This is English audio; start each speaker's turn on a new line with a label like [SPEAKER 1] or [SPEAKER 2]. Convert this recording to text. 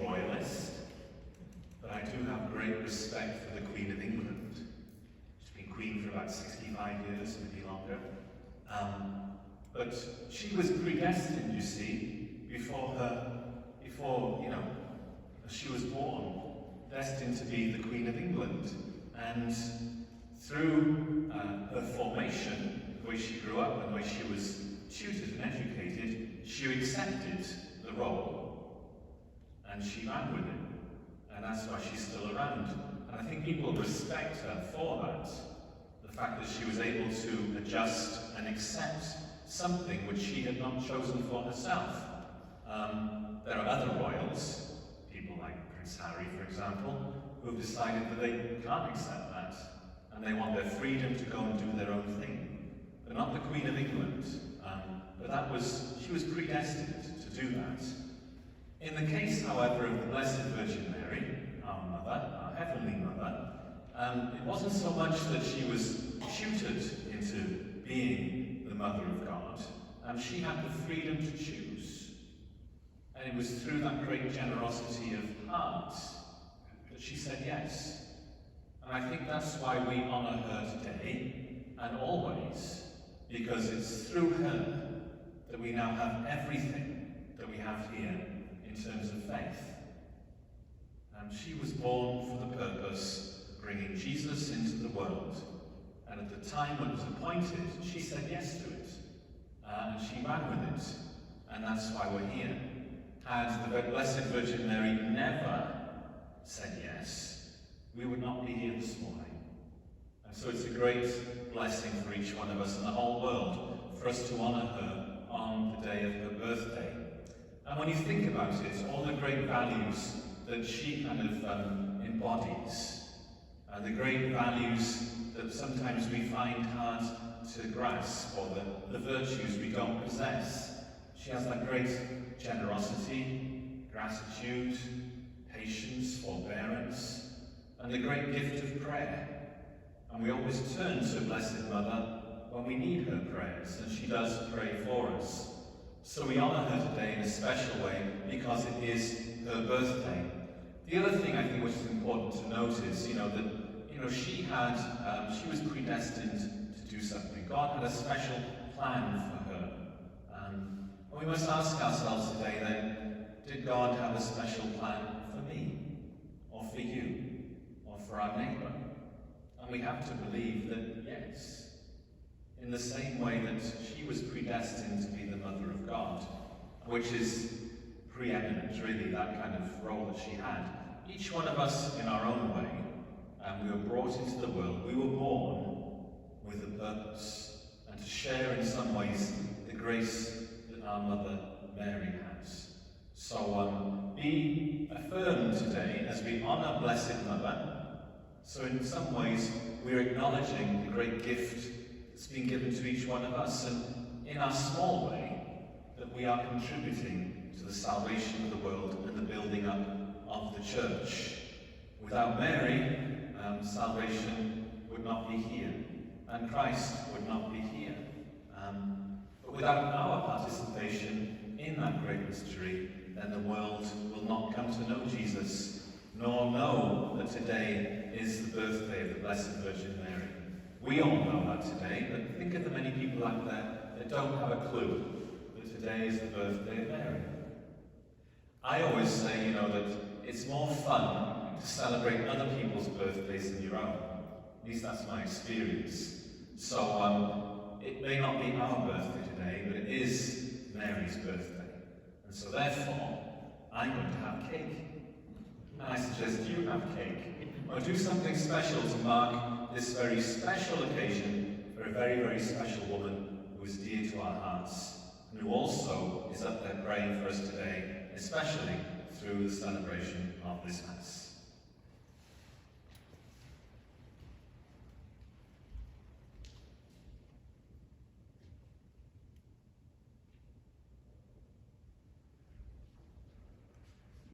[SPEAKER 1] royalist, but I do have great respect for the Queen of England. She's been Queen for about 65 years, maybe longer. But she was predestined, you see, before she was born, destined to be the Queen of England. And through her formation, the way she grew up and the way she was tutored and educated, she accepted the role and she ran with it. And that's why she's still around. And I think people respect her for that. The fact that she was able to adjust and accept something which she had not chosen for herself. There are other royals, people like Prince Harry, for example, who have decided that they can't accept that, and they want their freedom to go and do their own thing. But not the Queen of England. But she was predestined to do that. In the case, however, of the Blessed Virgin Mary, our Mother, our Heavenly Mother, it wasn't so much that she was tutored into being the Mother of God. She had the freedom to choose. And it was through that great generosity of heart that she said yes. And I think that's why we honour her today and always, because it's through her that we now have everything that we have here in terms of faith. And she was born for the purpose of bringing Jesus into the world. And at the time when it was appointed, she said yes to it. And she ran with it. And that's why we're here. Had the Blessed Virgin Mary never said yes, we would not be here this morning. And so it's a great blessing for each one of us in the whole world for us to honour her on the day of her birthday. And when you think about it, all the great values that she kind of embodies, the great values that sometimes we find hard to grasp, or the virtues we don't possess. She has that great generosity, gratitude, patience, forbearance, and the great gift of prayer. And we always turn to Blessed Mother when we need her prayers, and she does pray for us. So we honour her today in a special way because it is her birthday. The other thing I think which is important to note is, that she was predestined to do something. God had a special plan for her. And we must ask ourselves today then, did God have a special plan for me, or for you, or for our neighbour? And we have to believe that yes, in the same way that she was predestined to be the Mother of God, which is preeminent, really, that kind of role that she had. Each one of us in our own way, we were brought into the world, we were born with a purpose, and to share in some ways the grace that our Mother Mary has. So be affirmed today as we honour Blessed Mother. So in some ways we're acknowledging the great gift that's been given to each one of us, and in our small way that we are contributing to the salvation of the world and the building up of the church. Without Mary, salvation would not be here, and Christ would not be here. But without our participation in that great mystery, then the world will not come to know Jesus, nor know that today is the birthday of the Blessed Virgin Mary. We all know that today, but think of the many people out there that don't have a clue that today is the birthday of Mary. I always say, that it's more fun to celebrate other people's birthdays than your own. At least that's my experience. So it may not be our birthday today, but it is Mary's birthday. And so therefore, I'm going to have cake. And I suggest you have cake. Or do something special to mark this very special occasion for a very, very special woman who is dear to our hearts, and who also is up there praying for us today, especially through the celebration of this